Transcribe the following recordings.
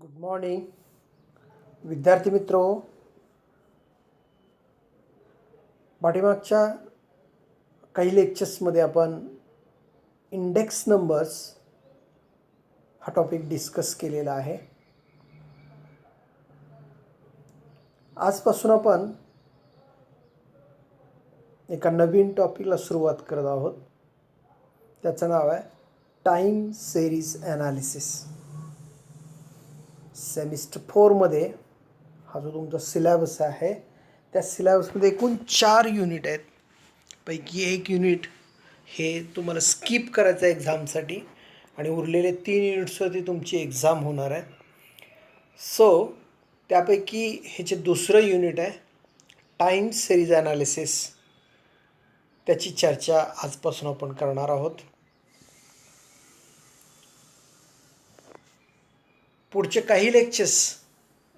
Good morning विद्यार्थी मित्रो. पाठीमागच्या काही लेक्चर्समध्ये आपण इंडेक्स नंबर्स हा टॉपिक डिस्कस केलेला आहे. आजपासून आपण एका नवीन टॉपिकला सुरुवात करत आहोत. त्याचं नाव आहे टाईम सिरीज ॲनालिसिस. सेमिस्टर 4मध्ये हा जो तुमचा सिलेबस आहे त्या सिलेबसमध्ये एकूण 4 युनिट आहेत. पैकी एक युनिट हे तुम्हाला स्किप करायचं आहे एक्झामसाठी आणि उरलेले 3 युनिट्सवरती तुमची एक्झाम होणार आहे. सो त्यापैकी हे जे दुसरं युनिट आहे टाईम सिरीज ॲनालिसिस, त्याची चर्चा आजपासून आपण करणार आहोत. पुढचे काही लेक्चर्स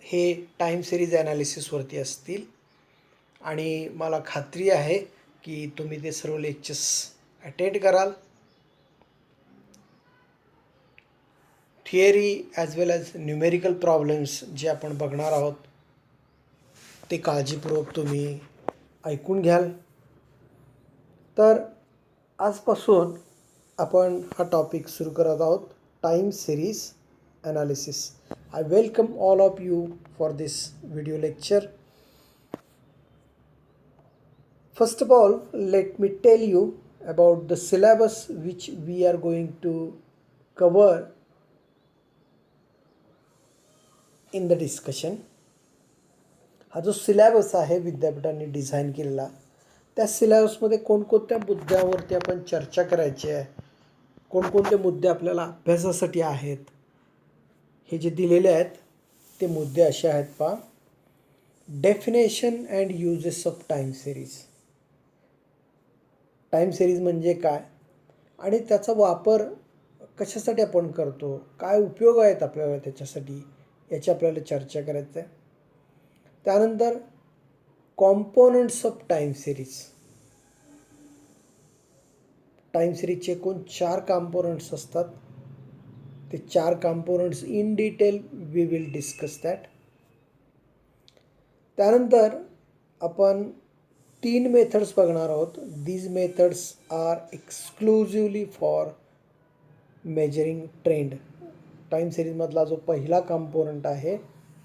हे टाईम सिरीज ॲनालिसिसवरती असतील आणि मला खात्री आहे की तुम्ही ते सर्व लेक्चर्स अटेंड कराल. थिअरी ॲज वेल ॲज न्यूमेरिकल प्रॉब्लेम्स जे आपण बघणार आहोत ते काळजीपूर्वक तुम्ही ऐकून घ्याल. तर आजपासून आपण हा टॉपिक सुरू करत आहोत, time series analysis. I welcome all of you for this video lecture. First of all, let me tell you about the syllabus which we are going to cover in the discussion. हा जो syllabus आहे विद्यापीठाने design केलेला, त्या सिलेबसमध्ये कोणकोणत्या मुद्द्यावरती आपण चर्चा करायची आहे, कोणकोणते मुद्दे आपल्याला अभ्यासासाठी आहेत, हे जे दिलेले आहेत ते मुद्दे असे आहेत पहा. Definition and uses of time series. Time series म्हणजे काय आणि त्याचा वापर कशासाठी आपण करतो, काय उपयोग आहेत आपल्याला त्याच्यासाठी, याची आपल्याला चर्चा करायचं आहे. त्यानंतर components of time series. Time सिरीजचे एकूण 4 कॉम्पोनंट्स असतात. ते 4 components in detail we will discuss that. त्यानंतर आपण 3 मेथड्स बघणार आहोत. These methods are exclusively for measuring trend. Time सिरीजमधला जो पहिला कॉम्पोनंट आहे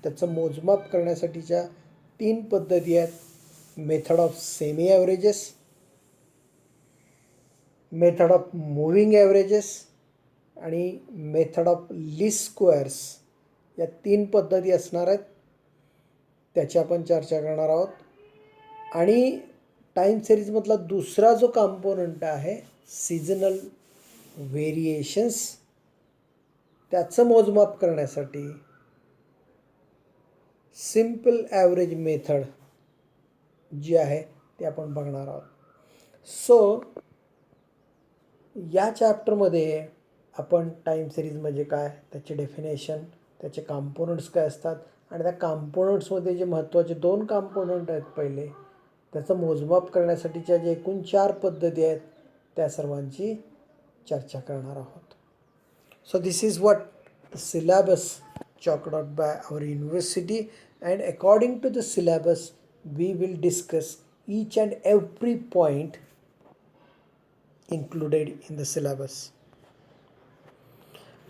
त्याचं मोजमाप करण्यासाठीच्या 3 पद्धती आहेत. Method of semi averages, method of moving averages आणि मेथड ऑफ लीस्ट स्क्वेअर्स. या 3 पद्धती असणार आहेत, त्याची आपण चर्चा करणार आहोत. आणि टाईम सिरीजमधला दुसरा जो कॉम्पोनंट आहे सीझनल व्हेरिएशन्स, त्याचं मोजमाप करण्यासाठी सिम्पल ॲव्हरेज मेथड जी आहे ते आपण बघणार आहोत. सो या चॅप्टरमध्ये आपण टाईम सिरीज म्हणजे काय, त्याचे डेफिनेशन, त्याचे कॉम्पोनंट्स काय असतात आणि त्या कॉम्पोनंट्समध्ये जे महत्त्वाचे 2 कॉम्पोनंट आहेत पहिले, त्याचं मोजमाप करण्यासाठीच्या जे एकूण 4 पद्धती आहेत त्या सर्वांची चर्चा करणार आहोत. So this is what the syllabus chalked out by our university, and according to the syllabus we will discuss each and every point included in the syllabus.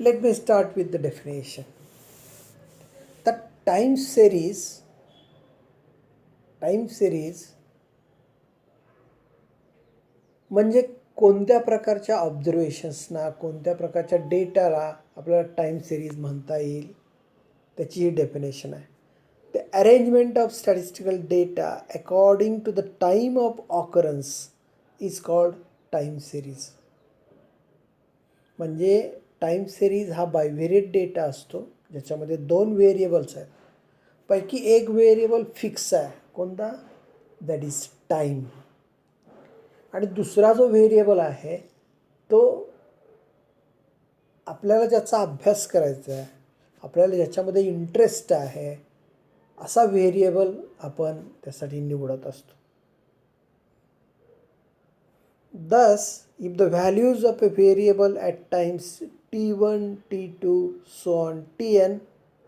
Let me start with the definition. The time series म्हणजे कोणत्या प्रकारच्या ऑब्झर्वेशन्सना, कोणत्या प्रकारच्या डेटाला आपल्याला time series म्हणता येईल, त्याची ही डेफिनेशन आहे. The arrangement of statistical data according to the time of occurrence is called time series. म्हणजे टाईम सिरीज हा बायव्हेरिएट डेटा असतो ज्याच्यामध्ये 2 व्हेरिएबल्स आहेत. पैकी एक व्हेरिएबल फिक्स आहे, कोणता, दॅट इज टाईम. आणि दुसरा जो व्हेरिएबल आहे तो आपल्याला ज्याचा अभ्यास करायचा आहे, आपल्याला ज्याच्यामध्ये इंटरेस्ट आहे, असा व्हेरिएबल आपण त्यासाठी निवडत असतो. Thus, if the values of a variable at times t1, t2, so on tn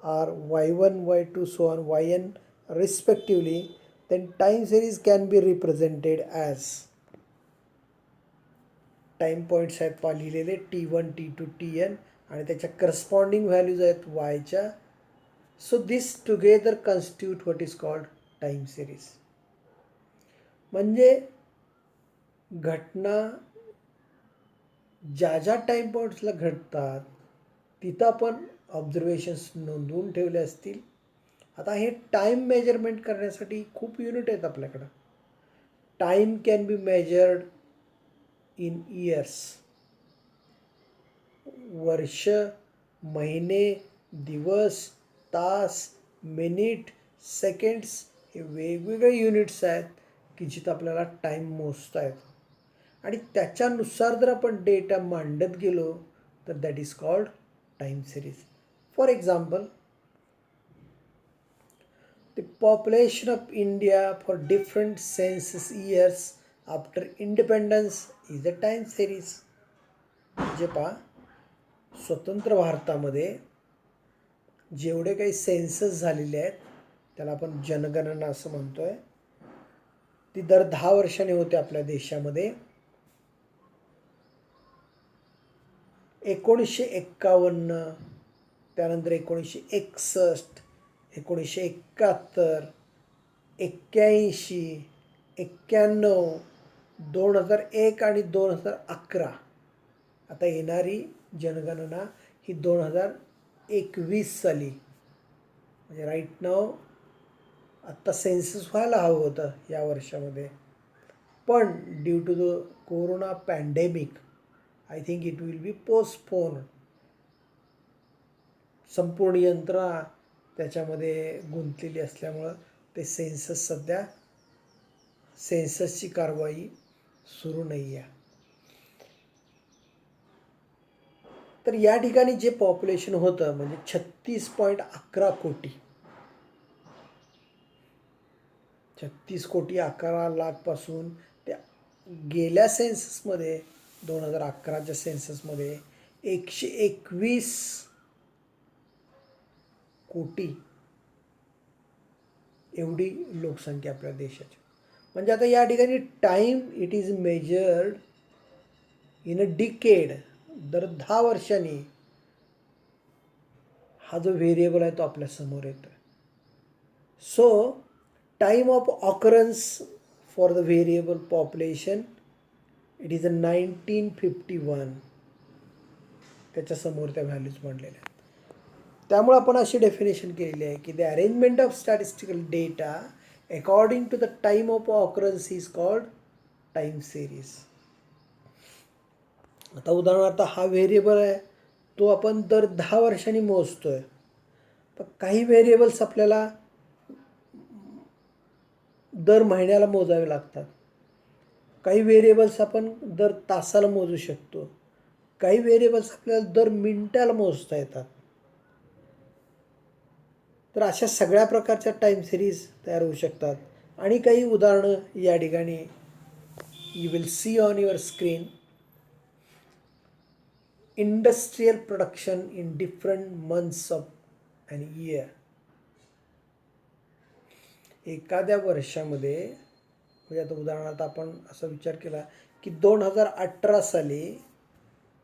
are y1, y2, so on, yn respectively, then time series can be represented as time points आहेत पहा लिहिलेले T1, T2, Tn आणि त्याच्या corresponding values आहेत वायच्या. So this together constitute what is called time series. म्हणजे घटना ज्या ज्या टाईम पॉईंट्सला घडतात तिथं आपण ऑब्झर्वेशन्स नोंदवून ठेवले असतील. आता हे टाईम मेजरमेंट करण्यासाठी खूप युनिट आहेत आपल्याकडं. Time can be measured in years. वर्ष, महिने, दिवस, तास, मिनिट, सेकंड्स हे वेगवेगळे युनिट्स आहेत की जिथं आपल्याला टाईम मोजता येतो. आणि त्याच्यानुसार जर आपण डेटा मांडत गेलो तर that is called time series. For example, the population of India for different census years after independence is a time series. म्हणजे पहा, स्वतंत्र भारतामध्ये जेवढे काही सेन्सस झालेले आहेत त्याला आपण जनगणना असं म्हणतोय, ती दर 10 वर्षांनी होते आपल्या देशामध्ये. 1951, त्यानंतर 1961, 1971, 81, 91, 2001 आणि 2011. आता येणारी जनगणना ही 2021 साली, म्हणजे राईट नाव आत्ता सेन्सस व्हायला हवं होतं या वर्षामध्ये. पण due to the corona pandemic I think it will be postpone. संपूर्ण यंत्रणा त्याच्यामध्ये गुंतलेली असल्यामुळं ते सेन्ससची कारवाई सुरू नाही आहे. तर या ठिकाणी जे पॉप्युलेशन होतं म्हणजे 36.11 कोटी, 36,11,00,000पासून त्या गेल्या सेन्ससमध्ये 2011च्या सेन्ससमध्ये 121 कोटी एवढी लोकसंख्या आपल्या देशाची. म्हणजे आता या ठिकाणी time it is measured in a decade. दर 10 वर्षांनी हा जो व्हेरिएबल आहे तो आपल्यासमोर येतो. So time of occurrence for the variable population it is a 1951. त्याच्यासमोर त्या व्हॅल्यूज मांडलेल्या आहेत. त्यामुळे आपण अशी डेफिनेशन केलेली आहे की the arrangement of statistical data according to the time of occurrence is called time series. आता उदाहरणार्थ हा व्हेरिएबल आहे तो आपण दर 10 वर्षांनी मोजतोय. पण काही व्हेरिएबल्स आपल्याला दर महिन्याला मोजावे लागतात. काही व्हेरिएबल्स आपण दर तासाला मोजू शकतो. काही व्हेरिएबल्स आपल्याला दर मिनिटाला मोजता येतात. तर अशा सगळ्या प्रकारच्या टाईम सिरीज तयार होऊ शकतात. आणि काही उदाहरणं या ठिकाणी you will see on your screen. Industrial production in different months of an year. एखाद्या वर्षामध्ये म्हणजे आता उदाहरणार्थ आपण असा विचार केला की 2018 साली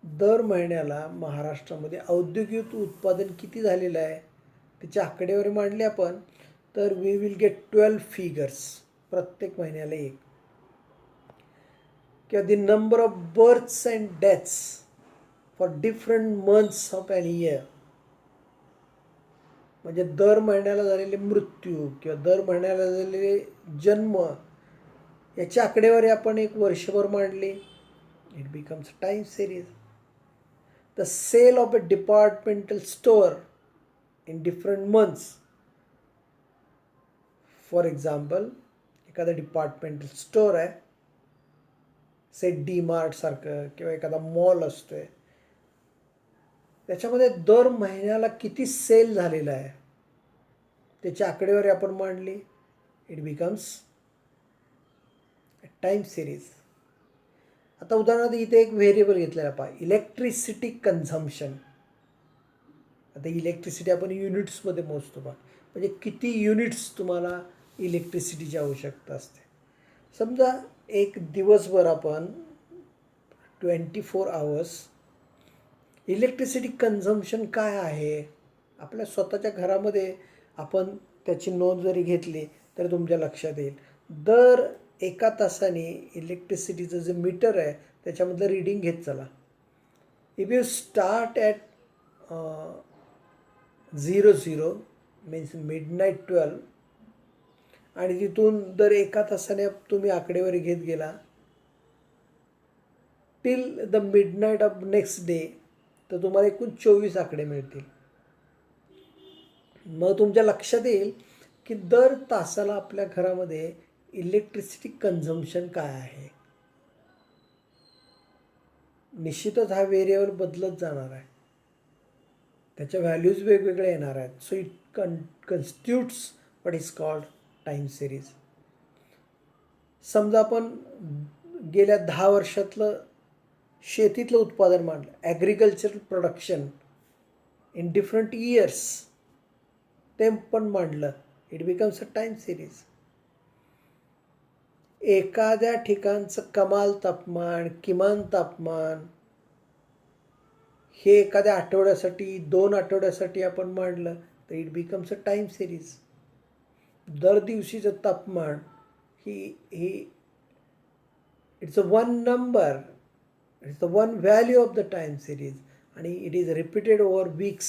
दर महिन्याला महाराष्ट्रामध्ये औद्योगिक उत्पादन किती झालेलं आहे त्याची आकडेवारी मांडली आपण, तर वी विल गेट 12 फिगर्स. प्रत्येक महिन्याला एक. किंवा the number of births and deaths for different months of an year. म्हणजे दर महिन्याला झालेले मृत्यू किंवा दर महिन्याला झालेले जन्म याची आकडेवारी आपण एक वर्षभर मांडली. It becomes a time series. The sale of a departmental store in different months. For example, एखादा डिपार्टमेंटल स्टोअर आहे, से डी मार्ट सारखं किंवा एखादा मॉल असतोय, त्याच्यामध्ये दर महिन्याला किती सेल झालेला आहे त्याची आकडेवारी आपण मांडली. It becomes time series. आता उदाहरणार्थ इथे एक व्हेरिएबल घेतलेला पहा, इलेक्ट्रिसिटी कन्झम्पशन. आता इलेक्ट्रिसिटी आपण युनिट्समध्ये मोजतो बा, म्हणजे किती युनिट्स तुम्हाला इलेक्ट्रिसिटीची आवश्यकता असते. समजा एक दिवसभर आपण 24 आवर्स इलेक्ट्रिसिटी कन्झम्पशन काय आहे आपल्या स्वतःच्या घरामध्ये आपण त्याची नोंद जरी घेतली तर तुमच्या लक्षात येईल. दर एका तासाने इलेक्ट्रिसिटीचं जे मीटर आहे त्याच्यामधलं रीडिंग घेत चला. If you start at 00 means midnight 12 आणि तिथून दर एका तासाने तुम्ही आकडेवारी घेत गेला till the midnight of next day, तर तुम्हाला एकूण 24 आकडे मिळतील. मग तुमच्या लक्षात येईल की दर तासाला आपल्या घरामध्ये इलेक्ट्रिसिटी कन्झम्पशन काय आहे. निश्चितच हा व्हेरिएबल बदलत जाणार आहे, त्याच्या व्हॅल्यूज वेगवेगळ्या येणार आहेत. So it constitutes what is called time series. समजा आपण गेल्या 10 वर्षातलं शेतीतलं उत्पादन मांडलं, agriculture production in different years, ते पण मांडलं, it becomes a time series. एखाद्या ठिकाणचं कमाल तापमान, किमान तापमान हे एखाद्या आठवड्यासाठी 2 आठवड्यासाठी आपण मांडलं तर it becomes a time series. दर दिवशीचं तापमान ही it's a one number, it's the one value of the time series आणि it is repeated over weeks.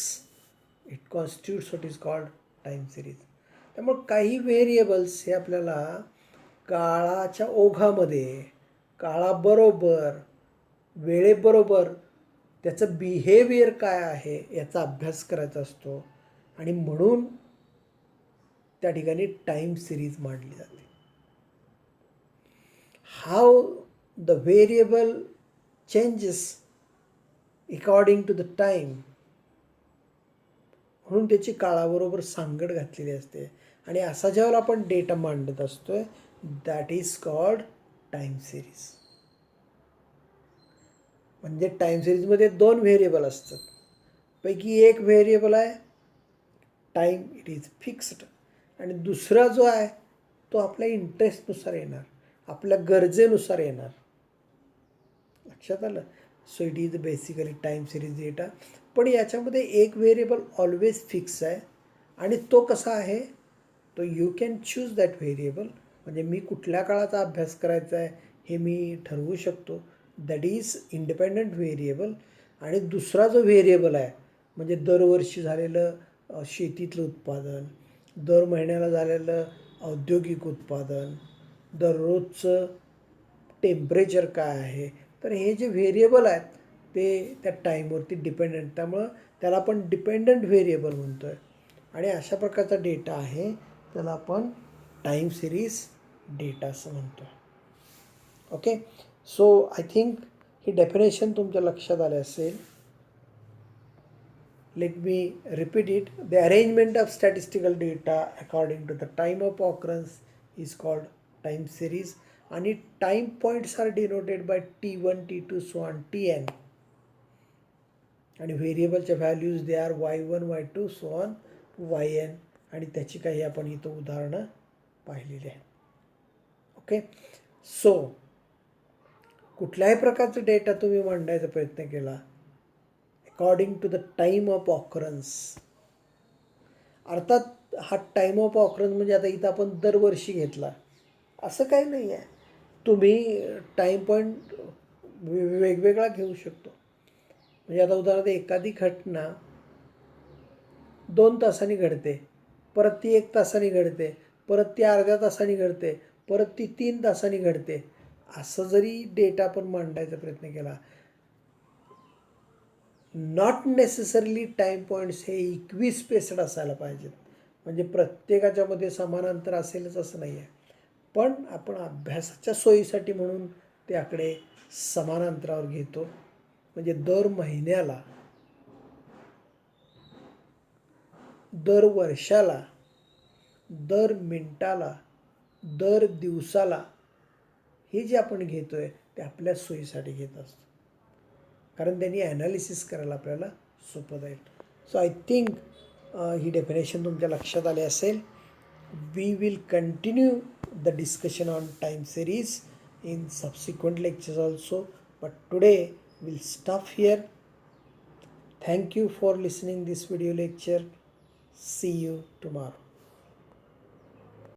It constitutes what is called time series. त्यामुळे काही व्हेरिएबल्स हे आपल्याला काळाच्या ओघामध्ये, काळाबरोबर, वेळेबरोबर त्याचं बिहेवियर काय आहे याचा अभ्यास करायचा असतो आणि म्हणून त्या ठिकाणी टाईम सिरीज मांडली जाते. How the variable changes according to the time, म्हणून त्याची काळाबरोबर सांगड घातलेली असते. आणि असा ज्यावेळेला आपण डेटा मांडत असतोय that is called time series. म्हणजे टाईम सिरीजमध्ये 2 व्हेरिएबल असतात, पैकी एक व्हेरिएबल आहे टाईम, इट इज फिक्स्ड, आणि दुसरा जो आहे तो आपल्या इंटरेस्टनुसार येणार, आपल्या गरजेनुसार येणार. लक्षात आलं. So it is basically time series data. पण याच्यामध्ये एक व्हेरिएबल ऑलवेज फिक्स आहे आणि तो कसा आहे, तो you can choose that variable. म्हणजे मी कुठल्या काळाचा अभ्यास करायचा आहे हे मी ठरवू शकतो, दॅट इज इंडिपेंडंट व्हेरिएबल. आणि दुसरा जो व्हेरिएबल आहे म्हणजे दरवर्षी झालेलं शेतीतलं उत्पादन, दर महिन्याला झालेलं औद्योगिक उत्पादन, दररोजचं टेम्परेचर काय आहे, तर हे जे व्हेरिएबल आहेत ते त्या टाईमवरती डिपेंडंट, त्यामुळं त्याला आपण डिपेंडंट व्हेरिएबल म्हणतो आहे. आणि अशा प्रकारचा डेटा आहे त्याला आपण टाईम सिरीज डेटा असं म्हणतो. ओके, सो आय थिंक ही डेफिनेशन तुमच्या लक्षात आले असेल. Let me repeat it. The arrangement of statistical data according to the time of occurrence is called time series. आणि time points are denoted by T1, T2 so on Tn. आणि व्हेरिएबलच्या व्हॅल्यूज they are Y1, Y2 so on Yn. आणि त्याची काही आपण इथं उदाहरणं पाहिलेली आहेत. ओके, सो कुठल्याही प्रकारचा डेटा तुम्ही मांडायचा प्रयत्न केला according to the time of occurrence, अर्थात हा टाईम ऑफ ऑकरन्स म्हणजे आता इथं आपण दरवर्षी घेतला असं काही नाही आहे. तुम्ही टाईम पॉईंट वेगवेगळा घेऊ शकतो. म्हणजे आता उदाहरणार्थ एखादी घटना 2 तासांनी घडते, परत ती 1 तासांनी घडते, परत ती अर्ध्या तासांनी घडते, परत ती 3 तासांनी घडते. असं जरी डेटा आपण मांडायचा प्रयत्न केला, नॉट नेसेसरली टाईम पॉईंट्स हे इक्विस्पेस्ड असायला पाहिजेत. म्हणजे प्रत्येकाच्यामध्ये समान अंतर असेलच असं नाही आहे, पण आपण अभ्यासाच्या सोयीसाठी म्हणून ते आकडे समान अंतरावर घेतो. म्हणजे दर महिन्याला, दर वर्षाला, दर मिनिटाला, दर दिवसाला हे जे आपण घेतो आहे ते आपल्या सोयीसाठी घेत असतो, कारण त्यांनी ॲनालिसिस करायला आपल्याला सोपं जाईल. सो आय थिंक ही डेफिनेशन तुमच्या लक्षात आली असेल. We will continue the discussion on time series in subsequent lectures also, but today we'll stop here. Thank you for listening this video lecture. See you tomorrow.